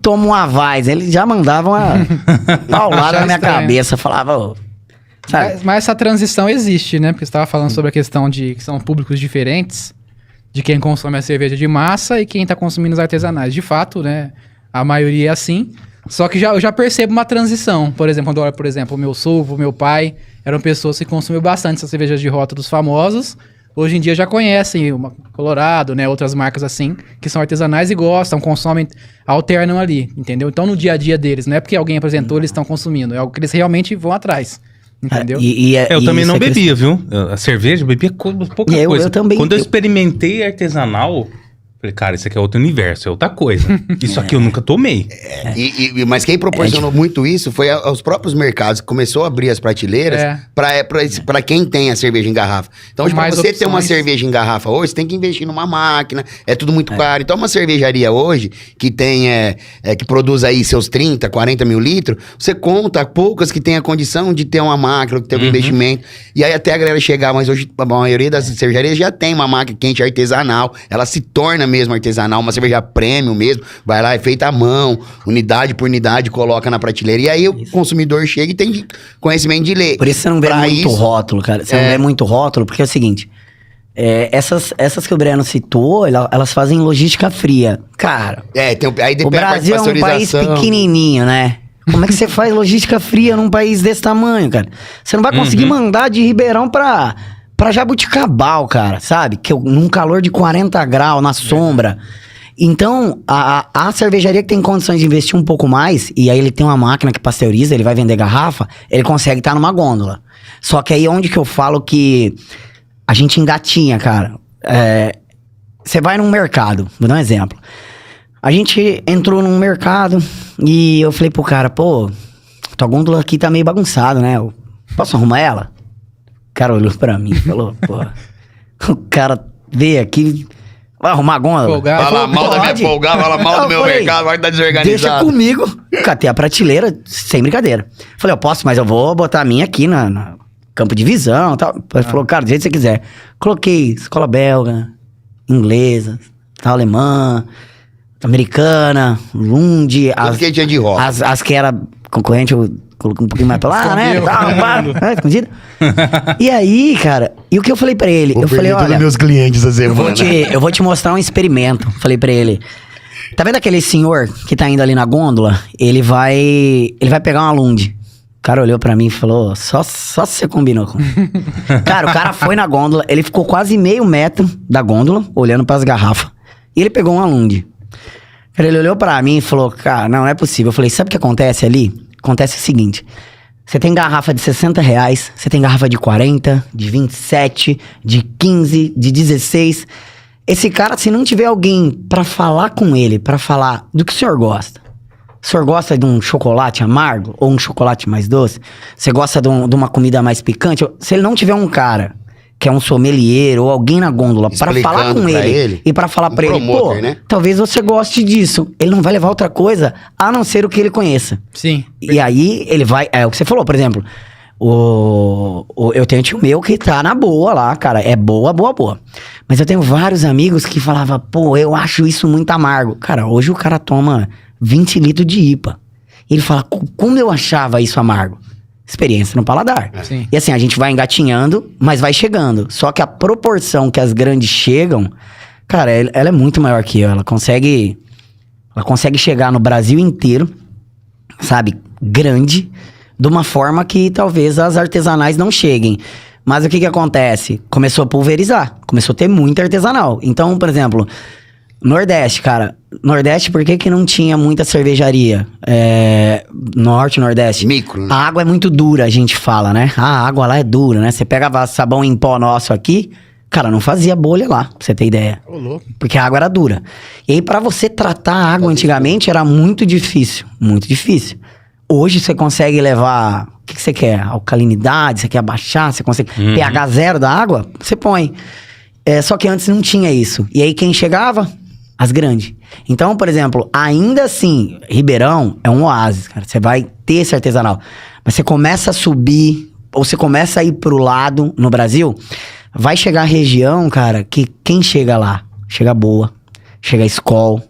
toma uma Vaz. Ele já mandava uma paulada na minha cabeça. Falava, ô, sabe? Mas essa transição existe, né? Porque você estava falando sobre a questão de que são públicos diferentes, de quem consome a cerveja de massa e quem está consumindo os artesanais. De fato, né? A maioria é assim. Só que eu já percebo uma transição. Por exemplo, quando eu olho, por exemplo, o meu sogro, o meu pai, eram pessoas que consumiam bastante essas cervejas de rota dos famosos. Hoje em dia já conhecem uma Colorado, né? Outras marcas assim, que são artesanais e gostam, consomem, alternam ali, entendeu? Então no dia a dia deles, não é porque alguém apresentou, eles estão consumindo. É algo que eles realmente vão atrás, entendeu? Eu também não bebia, viu? A cerveja, eu bebia pouca coisa. Eu também. Quando eu experimentei artesanal... Falei, cara, isso aqui é outro universo, é outra coisa. Isso aqui eu nunca tomei. Mas quem proporcionou muito isso foi aos próprios mercados, que começou a abrir as prateleiras pra quem tem a cerveja em garrafa. Então, hoje, pra você ter uma cerveja em garrafa hoje, você tem que investir numa máquina, é tudo muito caro. Então, uma cervejaria hoje, que tem, que produz aí seus 30, 40 mil litros, você conta poucas que tem a condição de ter uma máquina, que tem um investimento. E aí até a galera chegar, mas hoje a maioria das cervejarias já tem uma máquina quente artesanal, ela se torna mesmo artesanal, uma cerveja premium mesmo, vai lá, é feita à mão, unidade por unidade, coloca na prateleira, e aí o consumidor chega e tem conhecimento de ler. Por isso você não vê muito rótulo, cara. Você não vê muito rótulo, porque é o seguinte, essas que o Breno citou, elas fazem logística fria. Cara, aí o Brasil é um país pequenininho, né? Como é que você faz logística fria num país desse tamanho, cara? Você não vai conseguir mandar de Ribeirão pra Jabuticabal, cara, sabe? Num calor de 40 graus, na sombra. Então, a cervejaria que tem condições de investir um pouco mais, e aí ele tem uma máquina que pasteuriza, ele vai vender garrafa, ele consegue estar numa gôndola. Só que aí onde que eu falo que a gente engatinha, cara? Você vai num mercado, vou dar um exemplo. A gente entrou num mercado e eu falei pro cara, pô, tua gôndola aqui tá meio bagunçada, né? Posso arrumar ela? O cara olhou pra mim e falou, pô, o cara veio aqui, vai arrumar a gôndola? Fala mal da minha folgada, fala mal do meu mercado, vai estar desorganizado. Deixa comigo. Catei a prateleira, sem brincadeira. Falei, eu posso, mas eu vou botar a minha aqui na campo de visão e tal. Ele falou, cara, do jeito que você quiser. Coloquei escola belga, inglesa, alemã, americana, Lund. As que era concorrente, eu coloquei um pouquinho mais pra lá, né? Escondido. E aí, cara, e o que eu falei pra ele? Eu falei, olha, meus clientes eu vou te mostrar um experimento. Falei pra ele, tá vendo aquele senhor que tá indo ali na gôndola? Ele vai pegar uma Lund. O cara olhou pra mim e falou, só se você combinou com... Cara, o cara foi na gôndola, ele ficou quase meio metro da gôndola, olhando pras garrafas. E ele pegou uma Lund. Ele olhou pra mim e falou, cara, não é possível. Eu falei, sabe o que acontece ali? Acontece o seguinte, você tem garrafa de R$60, você tem garrafa de 40, de 27, de 15, de 16. Esse cara, se não tiver alguém pra falar com ele, pra falar do que o senhor gosta. O senhor gosta de um chocolate amargo ou um chocolate mais doce? Você gosta de uma comida mais picante? Se ele não tiver um cara que é um sommelier ou alguém na gôndola pra falar com ele e pra falar pra ele, pô, né? Talvez você goste disso. Ele não vai levar outra coisa a não ser o que ele conheça. Sim. E aí ele vai... É o que você falou, por exemplo. Eu tenho um tio meu que tá na boa lá, cara. É boa. Mas eu tenho vários amigos que falavam, pô, eu acho isso muito amargo. Cara, hoje o cara toma 20 litros de IPA. E ele fala, como eu achava isso amargo? Experiência no paladar. Sim. E assim, a gente vai engatinhando, mas vai chegando. Só que a proporção que as grandes chegam, cara, ela é muito maior que eu. Ela consegue chegar no Brasil inteiro, sabe? Grande, de uma forma que talvez as artesanais não cheguem. Mas o que acontece? Começou a pulverizar. Começou a ter muito artesanal. Então, por exemplo, Nordeste, cara. Nordeste, por que não tinha muita cervejaria? Norte, Nordeste. Micro, né? A água é muito dura, a gente fala, né? A água lá é dura, né? Você pegava sabão em pó nosso aqui, cara, não fazia bolha lá, pra você ter ideia. Ô, louco. Porque a água era dura. E aí, pra você tratar a água antigamente, era muito difícil. Muito difícil. Hoje, você consegue levar... O que você quer? Alcalinidade? Você quer abaixar? Você consegue... pH zero da água? Você põe. Só que antes não tinha isso. E aí, quem chegava? As grandes. Então, por exemplo, ainda assim, Ribeirão é um oásis, cara. Você vai ter esse artesanal. Mas você começa a subir, ou você começa a ir pro lado no Brasil, vai chegar a região, cara, que quem chega lá? Chega Boa, chega Skol,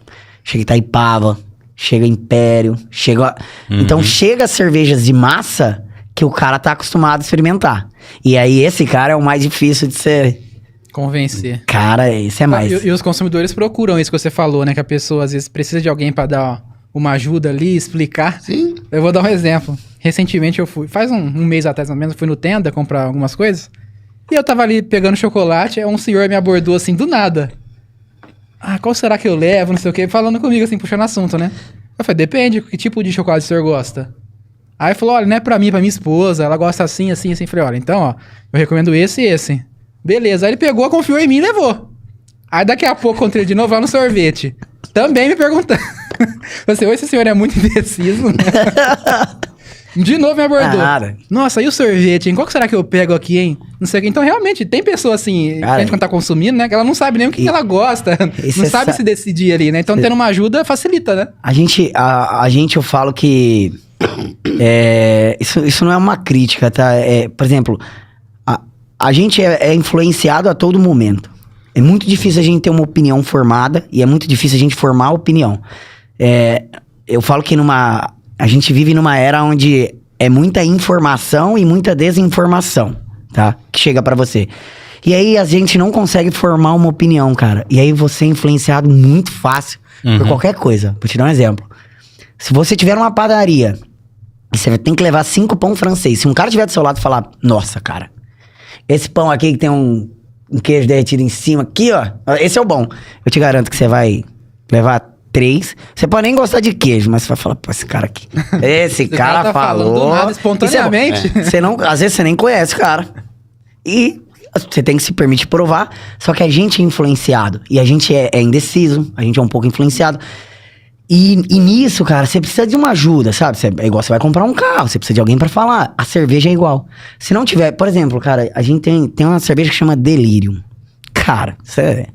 chega Itaipava, chega Império, chega... Então chega cervejas de massa que o cara tá acostumado a experimentar. E aí esse cara é o mais difícil de ser... Convencer. Cara, esse é mais. E os consumidores procuram isso que você falou, né? Que a pessoa às vezes precisa de alguém pra dar uma ajuda ali, explicar. Sim. Eu vou dar um exemplo. Recentemente eu fui, faz um mês atrás, mais ou menos, eu fui no Tenda comprar algumas coisas. E eu tava ali pegando chocolate, aí um senhor me abordou assim, do nada. Ah, qual será que eu levo, não sei o quê, falando comigo assim, puxando assunto, né? Eu falei, depende, que tipo de chocolate o senhor gosta? Aí falou, olha, não é pra mim, é pra minha esposa, ela gosta assim, assim, assim. Eu falei, olha, então, ó, eu recomendo esse e esse. Beleza, aí ele pegou, confiou em mim e levou. Aí daqui a pouco encontrei de novo lá no sorvete. Também me perguntando. Assim, esse senhor é muito indeciso, né? De novo me abordou. Cara. Nossa, e o sorvete, hein? Qual que será que eu pego aqui, hein? Não sei o que. Então, realmente, tem pessoa assim, Cara, a gente quando tá consumindo, né? Que ela não sabe nem o que ela gosta. Não sabe se decidir ali, né? Então, tendo uma ajuda, facilita, né? A gente, eu falo que... isso não é uma crítica, tá? Por exemplo, a gente é influenciado a todo momento. É muito difícil a gente ter uma opinião formada e é muito difícil a gente formar a opinião. Eu falo que a gente vive numa era onde é muita informação e muita desinformação, tá? Que chega pra você. E aí a gente não consegue formar uma opinião, cara. E aí você é influenciado muito fácil por qualquer coisa. Vou te dar um exemplo. Se você tiver uma padaria e você tem que levar 5 pão francês, se um cara tiver do seu lado e falar, nossa, cara, esse pão aqui que tem um queijo derretido em cima, aqui, ó, esse é o bom. Eu te garanto que você vai levar 3. Você pode nem gostar de queijo, mas você vai falar, pô, esse cara aqui. Esse cara tá falou. Do nada, espontaneamente. Você não, às vezes você nem conhece o cara. E você tem que se permitir provar. Só que a gente é influenciado. E a gente é indeciso. A gente é um pouco influenciado. E nisso, cara, você precisa de uma ajuda, sabe? É igual você vai comprar um carro, você precisa de alguém pra falar. A cerveja é igual. Se não tiver... Por exemplo, cara, a gente tem uma cerveja que chama Delirium. Cara, isso é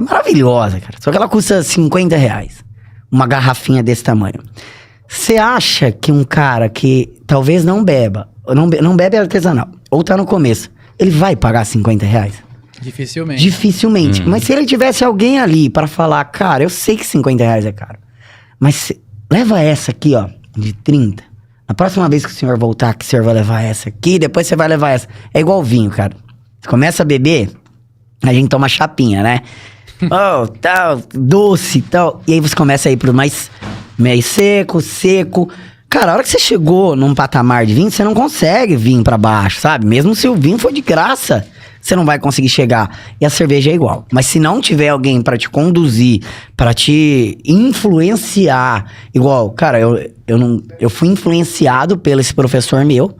maravilhosa, cara. Só que ela custa R$50. Uma garrafinha desse tamanho. Você acha que um cara que talvez não beba, ou não bebe artesanal, ou tá no começo, ele vai pagar R$50? Dificilmente. Mas se ele tivesse alguém ali pra falar, cara, eu sei que R$50 é caro, mas leva essa aqui, ó, de 30. Na próxima vez que o senhor voltar, que o senhor vai levar essa aqui, depois você vai levar essa. É igual vinho, cara. Você começa a beber, a gente toma chapinha, né? Oh, tal, doce e tal. E aí você começa a ir pro mais seco. Cara, a hora que você chegou num patamar de vinho, você não consegue vir pra baixo, sabe? Mesmo se o vinho for de graça, você não vai conseguir chegar. E a cerveja é igual. Mas se não tiver alguém pra te conduzir, pra te influenciar, igual, cara, eu fui influenciado pelo esse professor meu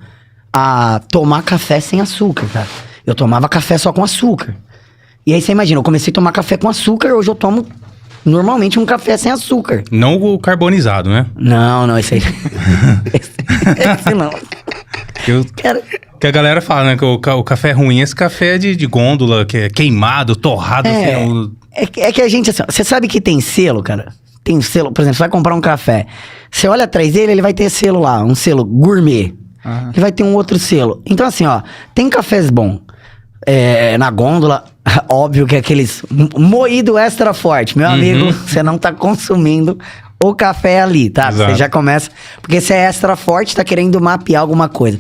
a tomar café sem açúcar, cara. Eu tomava café só com açúcar. E aí você imagina, eu comecei a tomar café com açúcar, hoje eu tomo normalmente um café sem açúcar. Não o carbonizado, né? Não, esse aí. esse não. Que a galera fala, né? Que o café é ruim, esse café é de gôndola, que é queimado, torrado. É que a gente, assim, você sabe que tem selo, cara? Tem selo, por exemplo, você vai comprar um café. Você olha atrás dele, ele vai ter selo lá, um selo gourmet. Ele vai ter um outro selo. Então assim, ó, tem cafés bons. Na gôndola, óbvio que aqueles moído extra forte. Meu amigo, você não tá consumindo o café ali, tá? Exato. Você já começa... Porque se é extra forte, tá querendo mapear alguma coisa.